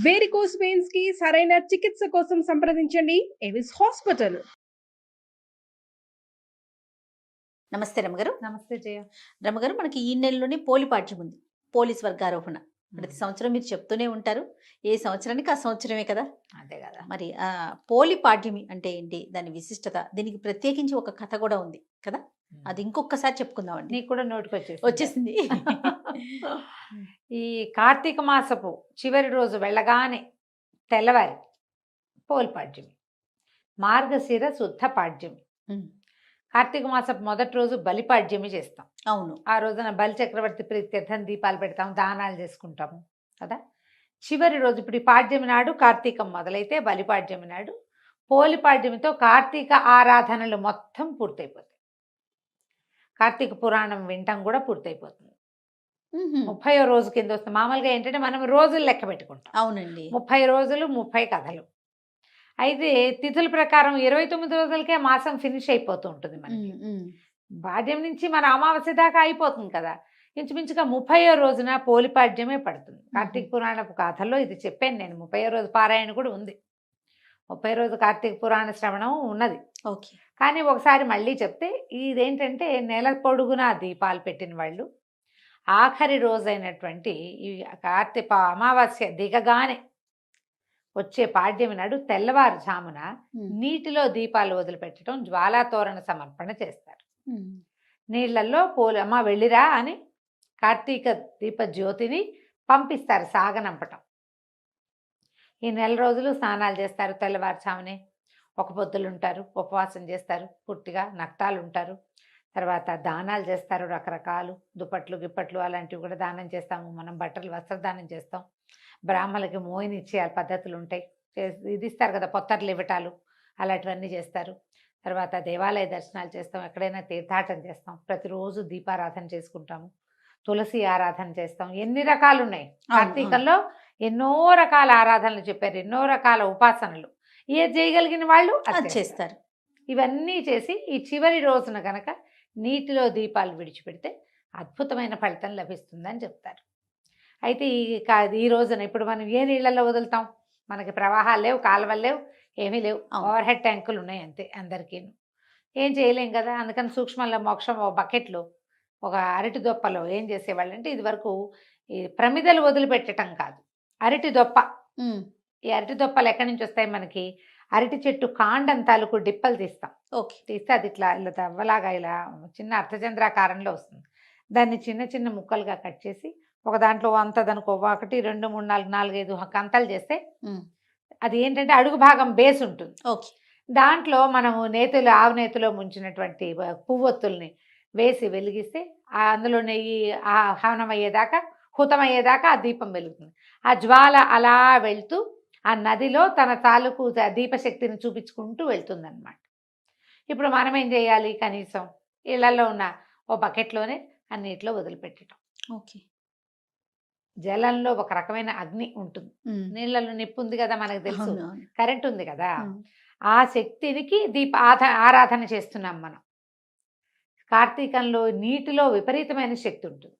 Varicose veins కి సరైన చికిత్స కోసం సంప్రదించండి ఎవిస్ హాస్పిటల్. నమస్తే రమగారు. నమస్తే జయ. రమగారు, మనకి ఈ నెలలోనే పోలి పాఠ్యం ఉంది, పోలీస్ వర్గారోహణ. ప్రతి సంవత్సరం మీరు చెప్తూనే ఉంటారు, ఏ సంవత్సరానికి ఆ సంవత్సరమే కదా. అదే కదా. మరి పోలి పాఠ్యమి అంటే ఏంటి, దాని విశిష్టత, దీనికి ప్రత్యేకించి ఒక కథ కూడా ఉంది కదా, అది ఇంకొకసారి చెప్పుకుందామండి. నీకు కూడా నోటికి వచ్చేసింది. ఈ కార్తీక మాసపు చివరి రోజు వెళ్ళగానే తెల్లవారి పోల్పాడ్యమి, మార్గశిర శుద్ధ పాడ్యమి. కార్తీక మాసపు మొదటి రోజు బలిపాడ్యమి చేస్తాం. అవును, ఆ రోజున బలి చక్రవర్తి ప్రీత్యర్థం దీపాలు పెడతాం, దానాలు చేసుకుంటాము కదా. చివరి రోజు ఇప్పుడు ఈ పాడ్యమి నాడు కార్తీకం మొదలైతే బలిపాడ్యమి నాడు పోలిపాడ్యమితో కార్తీక ఆరాధనలు మొత్తం పూర్తయిపోతాయి. కార్తీక పురాణం వింటాం కూడా పూర్తయిపోతుంది. 30వ రోజు కింద వస్తుంది. మామూలుగా ఏంటంటే మనం రోజులు లెక్క పెట్టుకుంటాం. అవునండి, 30 రోజులు 30 కథలు. అయితే తిథుల ప్రకారం 29 రోజులకే మాసం ఫినిష్ అయిపోతూ ఉంటుంది మనకి. పాడ్యం నుంచి మన అమావాస్య దాకా అయిపోతుంది కదా. ఇంచుమించుగా 30వ రోజున పోలిపాడ్యమే పడుతుంది. కార్తీక పురాణపు కథల్లో ఇది చెప్పాను నేను. 30వ రోజు పారాయణ కూడా ఉంది. 30వ రోజు కార్తీక పురాణ శ్రవణం ఉన్నది. ఓకే. కానీ ఒకసారి మళ్ళీ చెప్తే, ఇదేంటంటే నెల పొడుగునా దీపాలు పెట్టిన వాళ్ళు ఆఖరి రోజైనటువంటి ఈ కార్తీక అమావాస్య దిగగానే వచ్చే పాడ్యమి నాడు తెల్లవారుజామున నీటిలో దీపాలు వదిలిపెట్టడం, జ్వాలాతోరణ సమర్పణ చేస్తారు. నీళ్లలో అమ్మ వెళ్ళిరా అని కార్తీక దీప జ్యోతిని పంపిస్తారు, సాగనంపటం. ఈ నెల రోజులు స్నానాలు చేస్తారు. తెల్లవారుజామునే ఒక పొద్దులు ఉంటారు, ఉపవాసం చేస్తారు, పుట్టిగా నక్తాలు ఉంటారు. తర్వాత దానాలు చేస్తారు, రకరకాలు దుప్పట్లు గిప్పట్లు అలాంటివి కూడా దానం చేస్తాము. మనం బట్టలు వస్త్రదానం చేస్తాం. బ్రాహ్మణులకి మోయిని ఇచ్చే పద్ధతులు ఉంటాయి, ఇది ఇస్తారు కదా, పొత్తర్లు ఇవ్వటాలు అలాంటివన్నీ చేస్తారు. తర్వాత దేవాలయ దర్శనాలు చేస్తాం, ఎక్కడైనా తీర్థాటన చేస్తాం, ప్రతిరోజు దీపారాధన చేసుకుంటాము, తులసి ఆరాధన చేస్తాం. ఎన్ని రకాలు ఉన్నాయి కార్తీకంలో, ఎన్నో రకాల ఆరాధనలు చెప్పారు, ఎన్నో రకాల ఉపాసనలు. ఏ చేయగలిగిన వాళ్ళు అది చేస్తారు. ఇవన్నీ చేసి ఈ చివరి రోజున గనక నీటిలో దీపాలు విడిచిపెడితే అద్భుతమైన ఫలితం లభిస్తుందని చెప్తారు. అయితే ఈ రోజున ఇప్పుడు మనం ఏ నీళ్ళల్లో వదులుతాం? మనకి ప్రవాహాలు లేవు, కాలువలు లేవు, ఏమీ లేవు, ఓవర్ హెడ్ ట్యాంకులు ఉన్నాయి అంతే. అందరికీ ఏం చేయలేం కదా. అందుకని సూక్ష్మంలో మోక్షం ఒక బకెట్లో ఒక అరటి దొప్పలో ఏం చేసేవాళ్ళు అంటే, ఇది వరకు ఈ ప్రమిదలు వదిలిపెట్టడం కాదు, అరటి దొప్ప. ఈ అరటి దొప్పలు ఎక్కడి నుంచి వస్తాయి? మనకి అరటి చెట్టు కాండం తాలూకు డిప్పలు తీస్తాం. ఓకే. తీస్తే అది ఇట్లా ఇలా దవ్వలాగా ఇలా చిన్న అర్థచంద్రాకారంలో వస్తుంది. దాన్ని చిన్న చిన్న ముక్కలుగా కట్ చేసి ఒక దాంట్లో అంతదనుకో 1 2 3 4 4 5 కంతలు చేస్తే అది ఏంటంటే అడుగు భాగం బేస్ ఉంటుంది. ఓకే. దాంట్లో మనము నేతులు, ఆవు నేతిలో ముంచినటువంటి పువ్వొత్తుల్ని వేసి వెలిగిస్తే అందులో నెయ్యి హవనమయ్యేదాకా, హుతమయ్యేదాకా ఆ దీపం వెలుగుతుంది. ఆ జ్వాల అలా వెళ్తూ ఆ నదిలో తన తాలూకు దీపశక్తిని చూపించుకుంటూ వెళ్తుందన్నమాట. ఇప్పుడు మనం ఏం చేయాలి? కనీసం ఇళ్లలో ఉన్న ఓ బకెట్లోనే అన్నిట్లో వదిలిపెట్టడం. ఓకే. జలంలో ఒక రకమైన అగ్ని ఉంటుంది, నీళ్ళలో నిప్పు ఉంది కదా, మనకు తెలుసు, కరెంట్ ఉంది కదా, ఆ శక్తినికి ఆరాధన చేస్తున్నాం మనం. కార్తీకంలో నీటిలో విపరీతమైన శక్తి ఉంటుంది.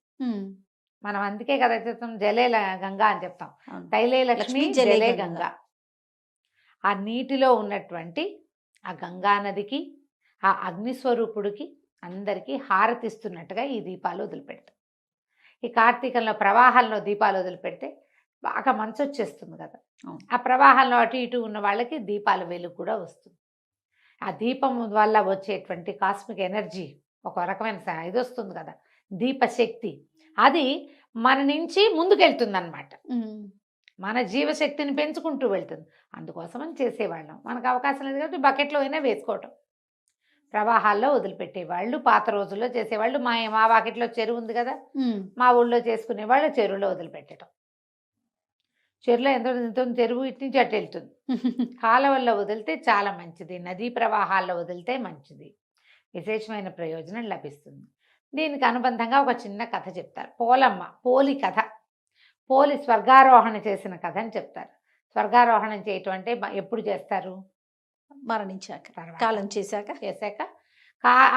మనం అందుకే కదా చెప్తాం జలే గంగా అని చెప్తాం, తైలే లక్ష్మి జలే గంగా. ఆ నీటిలో ఉన్నటువంటి ఆ గంగా నదికి, ఆ అగ్నిస్వరూపుడికి అందరికీ హారతిస్తున్నట్టుగా ఈ దీపాలు వదిలిపెడతాం. ఈ కార్తీకంలో ప్రవాహంలో దీపాలు వదిలిపెడితే బాగా మంచు వచ్చేస్తుంది కదా, ఆ ప్రవాహంలో అటు ఇటు ఉన్న వాళ్ళకి దీపాల వెలుగు కూడా వస్తుంది. ఆ దీపం వల్ల వచ్చేటువంటి కాస్మిక్ ఎనర్జీ, ఒక రకమైన ఇది వస్తుంది కదా, దీపశక్తి, అది మన నుంచి ముందుకెళ్తుంది అన్నమాట. మన జీవశక్తిని పెంచుకుంటూ వెళ్తుంది. అందుకోసమని చేసేవాళ్ళం. మనకు అవకాశం లేదు కాబట్టి బకెట్లో అయినా వేసుకోవటం. ప్రవాహాల్లో వదిలిపెట్టేవాళ్ళు పాత రోజుల్లో చేసేవాళ్ళు. మా వాకిట్లో చెరువు ఉంది కదా, మా ఊళ్ళో చేసుకునేవాళ్ళు చెరువులో వదిలిపెట్టడం. చెరువులో ఎంత చెరువు ఇటు నుంచి అటు వెళ్తుంది. కాలువల్లో వదిలితే చాలా మంచిది, నదీ ప్రవాహాల్లో వదిలితే మంచిది, విశేషమైన ప్రయోజనం లభిస్తుంది. దీనికి అనుబంధంగా ఒక చిన్న కథ చెప్తారు. పోలమ్మ పోలి కథ, పోలి స్వర్గారోహణ చేసిన కథ అని చెప్తారు. స్వర్గారోహణం చేయటం అంటే ఎప్పుడు చేస్తారు? మరణించాక, కాలం చేశాక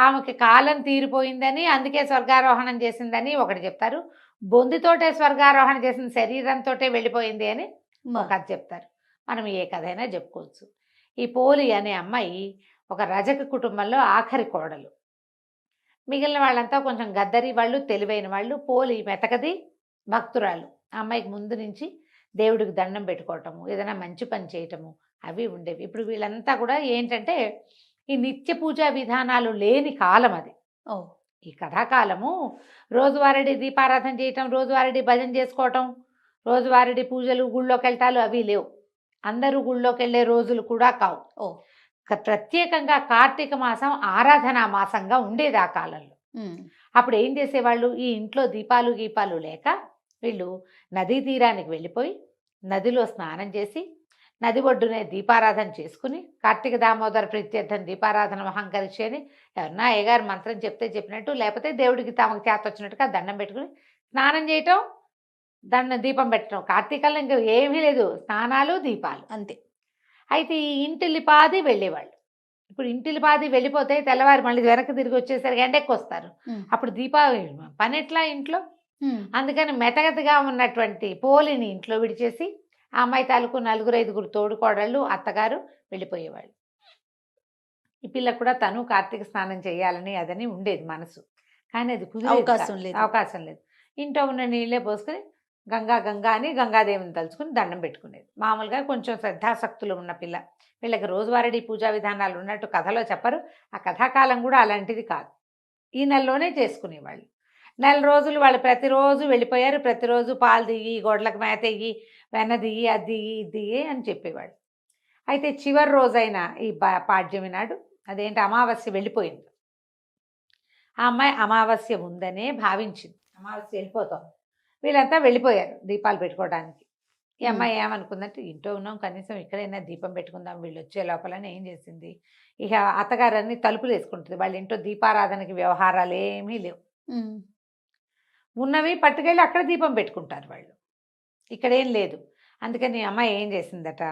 ఆమెకి కాలం తీరిపోయిందని అందుకే స్వర్గారోహణం చేసిందని ఒకటి చెప్తారు. బొందితోటే స్వర్గారోహణ చేసిన శరీరంతో వెళ్ళిపోయింది అని ఒక కథ చెప్తారు. మనం ఏ కథ అయినా చెప్పుకోవచ్చు. ఈ పోలి అనే అమ్మాయి ఒక రజక కుటుంబంలో ఆఖరి కోడలు. మిగిలిన వాళ్ళంతా కొంచెం గద్దరి వాళ్ళు, తెలివైన వాళ్ళు. పోలి మెతకది, భక్తురాలు. ఆ అమ్మాయికి ముందు నుంచి దేవుడికి దండం పెట్టుకోవటము, ఏదైనా మంచి పని చేయటము అవి ఉండేవి. ఇప్పుడు వీళ్ళంతా కూడా ఏంటంటే ఈ నిత్య పూజా విధానాలు లేని కాలం అది. ఓ ఈ కథాకాలము రోజువారీ దీపారాధన చేయటం, రోజువారీ భజన చేసుకోవటం, రోజువారీ పూజలు, గుళ్ళోకి వెళ్ళటాలు అవి లేవు. అందరూ గుళ్ళోకి వెళ్ళే రోజులు కూడా కావు. ఓ ప్రత్యేకంగా కార్తీక మాసం ఆరాధనా మాసంగా ఉండేది ఆ కాలంలో. అప్పుడు ఏం చేసేవాళ్ళు, ఈ ఇంట్లో దీపాలు గీపాలు లేక వీళ్ళు నదీ తీరానికి వెళ్ళిపోయి నదిలో స్నానం చేసి నది ఒడ్డునే దీపారాధన చేసుకుని కార్తీక దామోదర ప్రీత్యర్థం దీపారాధన మహంకరిచి అని ఎవరన్నా అయ్యగారు మంత్రం చెప్తే చెప్పినట్టు, లేకపోతే దేవుడికి తమకు చేత వచ్చినట్టుగా దండం పెట్టుకుని స్నానం చేయటం, దీపం పెట్టడం. కార్తీకంలో ఇంకా ఏమీ లేదు, స్నానాలు దీపాలు అంతే. అయితే ఈ ఇంటిల్లిపాది వెళ్ళేవాళ్ళు. ఇప్పుడు ఇంటిల్లిపాది వెళ్ళిపోతే తెల్లవారు మళ్ళీ వెనక్కి తిరిగి వచ్చేసరికి ఎండెక్కి వస్తారు. అప్పుడు దీపావళి పని ఎట్లా ఇంట్లో? అందుకని మెతగతగా ఉన్నటువంటి పోలిని ఇంట్లో విడిచేసి ఆ అమ్మాయి తాలూకు 4-5 తోడుకోడళ్ళు, అత్తగారు వెళ్ళిపోయేవాళ్ళు. ఈ పిల్ల కూడా తను కార్తీక స్నానం చేయాలని అదని ఉండేది మనసు. కానీ అది అవకాశం లేదు. ఇంట్లో ఉన్న నీళ్ళే పోసుకొని గంగా గంగా అని గంగాదేవిని తలుచుకుని దండం పెట్టుకునేది. మామూలుగా కొంచెం శ్రద్ధాశక్తులు ఉన్న పిల్ల. వీళ్ళకి రోజువారీ పూజా విధానాలు ఉన్నట్టు కథలో చెప్పరు. ఆ కథాకాలం కూడా అలాంటిది కాదు. ఈ నెలలోనే చేసుకునేవాళ్ళు. 4 రోజులు వాళ్ళు ప్రతిరోజు వెళ్ళిపోయారు. ప్రతిరోజు పాలు దిగి, గొడ్లకు మేత ఎయ్యి, వెన్న దిగి, అది దిగి, ఇది దిగి అని చెప్పేవాళ్ళు. అయితే చివరి రోజైన ఈ పాడ్యమి నాడు, అదేంటి అమావాస్య వెళ్ళిపోయింది. ఆ అమ్మాయి అమావాస్య ఉందనే భావించింది. అమావాస్య వెళ్ళిపోతాం, వీళ్ళంతా వెళ్ళిపోయారు దీపాలు పెట్టుకోవడానికి. ఈ అమ్మాయి ఏమనుకుందంటే, ఇంట్లో ఉన్నాం, కనీసం ఇక్కడైనా దీపం పెట్టుకుందాం వీళ్ళు వచ్చే లోపలని ఏం చేసింది, ఇక అత్తగారన్నీ తలుపులు వేసుకుంటుంది. వాళ్ళ ఇంట్లో దీపారాధనకి వ్యవహారాలు ఏమీ లేవు. ఉన్నవి పట్టుకెళ్ళి అక్కడ దీపం పెట్టుకుంటారు వాళ్ళు, ఇక్కడేం లేదు. అందుకని అమ్మాయి ఏం చేసిందట,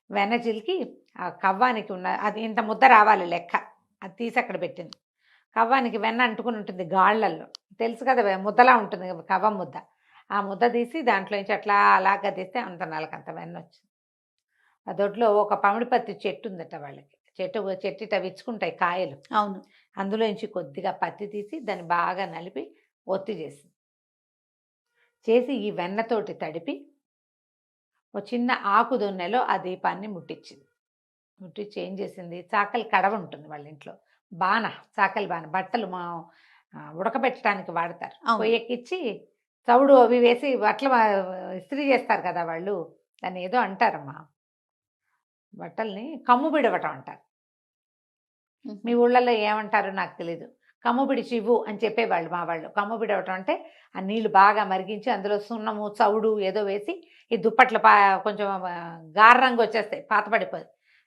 వెన్న చిలికి ఆ కవ్వానికి ఉన్న అది ఇంత ముద్ద రావాలి లెక్క, అది తీసి అక్కడ పెట్టింది. కవ్వానికి వెన్న అంటుకుని ఉంటుంది గాళ్ళల్లో, తెలుసు కదా, ముద్దలా ఉంటుంది కవ్వం ముద్ద. ఆ ముద్ద తీసి దాంట్లో నుంచి అట్లా అలాగా తీస్తే అంత నలకంత వెన్న వచ్చింది. ఆ దొడ్లో ఒక పమిడిపత్తి చెట్టు ఉందట వాళ్ళకి. చెట్టు ఇట్లా విచ్చుకుంటాయి కాయలు. అవును. అందులో నుంచి కొద్దిగా పత్తి తీసి దాన్ని బాగా నలిపి ఒత్తి చేసి ఈ వెన్నతోటి తడిపి ఒక చిన్న ఆకు దొన్నెలో ఆ దీపాన్ని ముట్టించి ఏం చేసింది, చాకలి కడవ ఉంటుంది వాళ్ళ ఇంట్లో, చాకలి బాణ, బట్టలు ఉడకబెట్టడానికి వాడతారు. పొయ్యెక్కిచ్చి చవుడు అవి వేసి బట్టలు ఇస్త్రీ చేస్తారు కదా వాళ్ళు, దాన్ని ఏదో అంటారమ్మా, బట్టల్ని కమ్ము బిడవటం అంటారు. మీ ఊళ్ళల్లో ఏమంటారో నాకు తెలీదు. కమ్ము బిడిచి ఇవ్వు అని చెప్పేవాళ్ళు మా వాళ్ళు. కమ్ము బిడవటం అంటే ఆ నీళ్లు బాగా మరిగించి అందులో సున్నము, చవుడు ఏదో వేసి ఈ దుప్పట్లు కొంచెం గార్రంగా వచ్చేస్తాయి, పాతపడిపోయి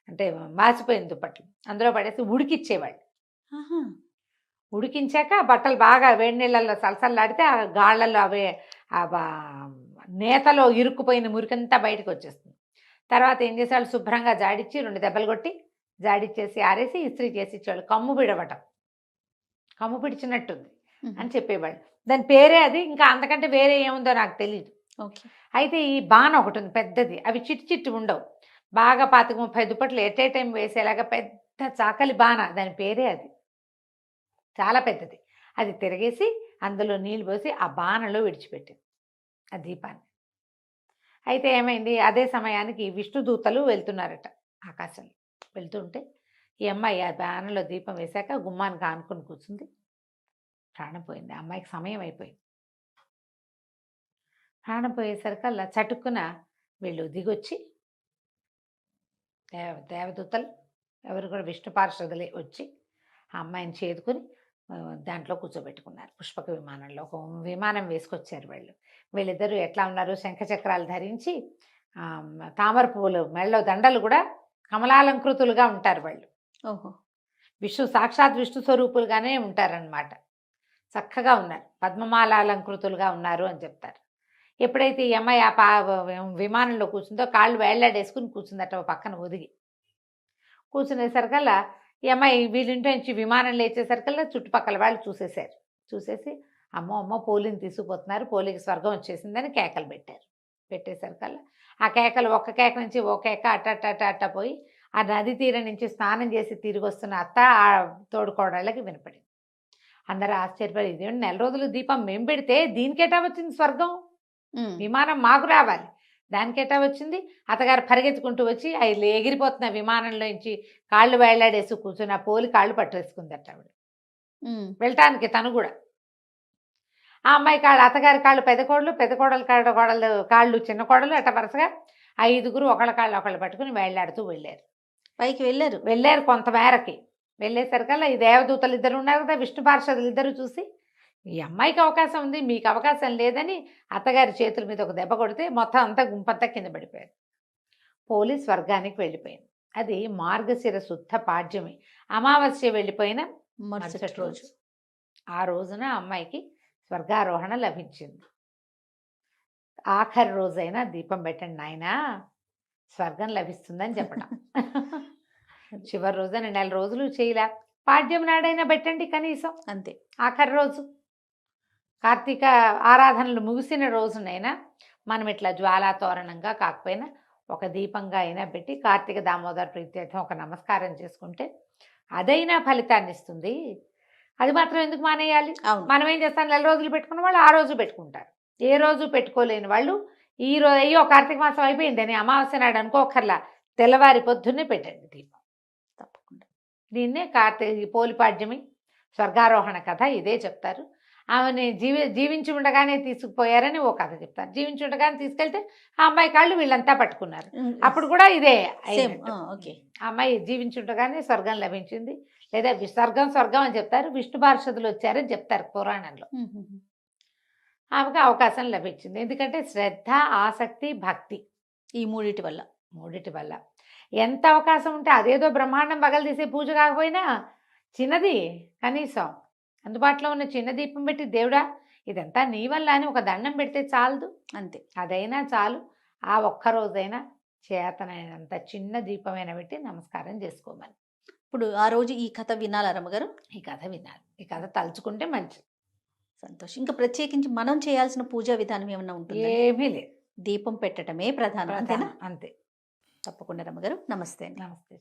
అంటే మాసిపోయిన దుప్పట్లు అందులో పడేసి ఉడికిచ్చేవాళ్ళు. ఉడికించాక బట్టలు బాగా వేడి నీళ్ళల్లో సలసల్లాడితే ఆ గాళ్ళల్లో అవే నేతలో ఇరుక్కుపోయిన మురికంతా బయటకు వచ్చేస్తుంది. తర్వాత ఏం చేసేవాళ్ళు, శుభ్రంగా జాడిచ్చి 2 దెబ్బలు కొట్టి జాడిచ్చేసి ఆరేసి ఇస్త్రీ చేసి ఇచ్చేవాళ్ళు. కమ్ము బిడవటం, కమ్ము పిడిచినట్టుంది అని చెప్పేవాళ్ళు. దాని పేరే అది, ఇంకా అంతకంటే వేరే ఏముందో నాకు తెలియదు. అయితే ఈ బాణ ఒకటి ఉంది పెద్దది, అవి చిట్టి ఉండవు, బాగా 25-30 దుప్పట్లు ఎట్ ఏ టైం వేసేలాగా పెద్ద చాకలి బాణ, దాని పేరే అది, చాలా పెద్దది. అది తిరగేసి అందులో నీళ్ళు పోసి ఆ బాణలో విడిచిపెట్టింది ఆ దీపాన్ని. అయితే ఏమైంది, అదే సమయానికి విష్ణుదూతలు వెళ్తున్నారట ఆకాశంలో. వెళ్తుంటే ఈ అమ్మాయి ఆ బాణలో దీపం వేశాక గుమ్మానికి ఆనుకొని కూర్చుంది. ప్రాణం పోయింది, అమ్మాయికి సమయం అయిపోయింది. ప్రాణం పోయేసరికల్లా చటుక్కున వీళ్ళు దిగొచ్చి దేవదూతలు ఎవరు కూడా విష్ణు పార్షదులే వచ్చి ఆ అమ్మాయిని చేదుకుని దాంట్లో కూర్చోబెట్టుకున్నారు. పుష్పక విమానంలో ఒక విమానం వేసుకొచ్చారు వాళ్ళు. వీళ్ళిద్దరూ ఎట్లా ఉన్నారు, శంఖచక్రాలు ధరించి తామర పువ్వులు మెళ్ళలో దండలు కూడా కమలాలంకృతులుగా ఉంటారు వాళ్ళు. సాక్షాత్ విష్ణు స్వరూపులుగానే ఉంటారనమాట. చక్కగా ఉన్నారు, పద్మమాలాలంకృతులుగా ఉన్నారు అని చెప్తారు. ఎప్పుడైతే ఈ అమ్మాయి ఆ విమానంలో కూర్చుందో కాళ్ళు వేళ్లాడేసుకుని కూర్చుందట ఓ పక్కన ఒదిగి. కూర్చునేసరికల్లా ఈ అమ్మాయి వీళ్ళింటి నుంచి విమానం లేచేసరికల్లా చుట్టుపక్కల వాళ్ళు చూసేసి అమ్మో పోలిని తీసుకుపోతున్నారు, పోలికి స్వర్గం వచ్చేసిందని కేకలు పెట్టేసరికల్లా ఆ కేకలు ఒక్క కేక నుంచి ఓ కేక అట్ట పోయి ఆ నది తీరం నుంచి స్నానం చేసి తిరిగి వస్తున్న అత్త ఆ తోడుకోడళ్ళకి వినపడింది. అందరూ ఆశ్చర్యపడి, ఇదేంటి 4 రోజులు దీపం మేము పెడితే దీనికేటా వచ్చింది స్వర్గం, విమానం మాకు రావాలి, దానికేటా వచ్చింది. అత్తగారు పరిగెత్తుకుంటూ వచ్చి అవి ఎగిరిపోతున్న విమానంలోంచి కాళ్ళు వేళ్లాడేసి కూర్చుని ఆ పోలి కాళ్ళు పట్టేసుకుందట ఆవిడ వెళ్ళటానికి. తను కూడా ఆ అమ్మాయి కాళ్ళు, అత్తగారి కాళ్ళు పెద్ద కోడలు కాళ్ళు చిన్న కోడలు, అట్ట వరుసగా 5గురు ఒకళ్ళ కాళ్ళు ఒకళ్ళు పట్టుకుని వేళ్లాడుతూ వెళ్ళారు. పైకి వెళ్ళారు కొంతమేరకి. వెళ్ళేసరికల్లా ఈ దేవదూతలు ఇద్దరు ఉన్నారు కదా, విష్ణు పార్షదులు ఇద్దరు చూసి, ఈ అమ్మాయికి అవకాశం ఉంది మీకు అవకాశం లేదని అత్తగారి చేతుల మీద ఒక దెబ్బ కొడితే మొత్తం అంతా గుంపంతా కింద పడిపోయారు. పోలీస్ వర్గానికి వెళ్ళిపోయింది. అది మార్గశిర శుద్ధ పాడ్యమి, అమావాస్య వెళ్ళిపోయిన మరుసటి రోజు. ఆ రోజున అమ్మాయికి స్వర్గారోహణ లభించింది. ఆఖరి రోజైనా దీపం పెట్టండి నాయనా, స్వర్గం లభిస్తుందని చెప్పడం. చివరి రోజున 4 రోజులు చేయలే, పాడ్యం నాడైనా పెట్టండి కనీసం, అంతే. ఆఖరి రోజు కార్తీక ఆరాధనలు ముగిసిన రోజునైనా మనం ఇట్లా జ్వాలాతోరణంగా కాకపోయినా ఒక దీపంగా అయినా పెట్టి కార్తీక దామోదర ప్రీత్యర్థం ఒక నమస్కారం చేసుకుంటే అదైనా ఫలితాన్ని ఇస్తుంది. అది మాత్రం ఎందుకు మానేయాలి? మనం ఏం చేస్తాం, 4 రోజులు పెట్టుకున్న వాళ్ళు ఆ రోజు పెట్టుకుంటారు. ఏ రోజు పెట్టుకోలేని వాళ్ళు ఈ రోజు అయ్యో కార్తీక మాసం అయిపోయిందని అమావాస్య నాడు అనుకోకర్లా తెల్లవారి పొద్దున్నే పెట్టండి దీపం. తప్పకుండా. దీన్నే కార్తీక పోలిపాడ్యమి స్వర్గారోహణ కథ ఇదే చెప్తారు. ఆమెని జీవించి ఉండగానే తీసుకుపోయారని ఓ కథ చెప్తారు. జీవించి ఉండగానే తీసుకెళ్తే ఆ అమ్మాయి కాళ్ళు వీళ్ళంతా పట్టుకున్నారు. అప్పుడు కూడా ఇదే ఓకే. ఆ అమ్మాయి జీవించి ఉండగానే స్వర్గం లభించింది, లేదా స్వర్గం అని చెప్తారు. విష్ణు పార్షదులు వచ్చారని చెప్తారు పురాణంలో. ఆమెకు అవకాశం లభించింది. ఎందుకంటే శ్రద్ధ, ఆసక్తి, భక్తి, ఈ మూడిటి వల్ల ఎంత అవకాశం ఉంటే అదేదో బ్రహ్మాండం పగలు తీసే పూజ కాకపోయినా చిన్నది కనీసం అందుబాటులో ఉన్న చిన్న దీపం పెట్టి, దేవుడా ఇదంతా నీ వల్ల అని ఒక దండం పెడితే చాలదు, అంతే. అదైనా చాలు. ఆ ఒక్కరోజైనా చేతనైనంత చిన్న దీపమైనా పెట్టి నమస్కారం చేసుకోమని. ఇప్పుడు ఆ రోజు ఈ కథ వినాలా రమ్మగారు? ఈ కథ వినాలి, ఈ కథ తలుచుకుంటే మంచిది. సంతోషం. ఇంకా ప్రత్యేకించి మనం చేయాల్సిన పూజా విధానం ఏమన్నా ఉంటుంది? ఏమీ లేదు, దీపం పెట్టడమే ప్రధానం. అంతేనా? అంతే. తప్పకుండా రమ్మగారు. నమస్తే. నమస్తే.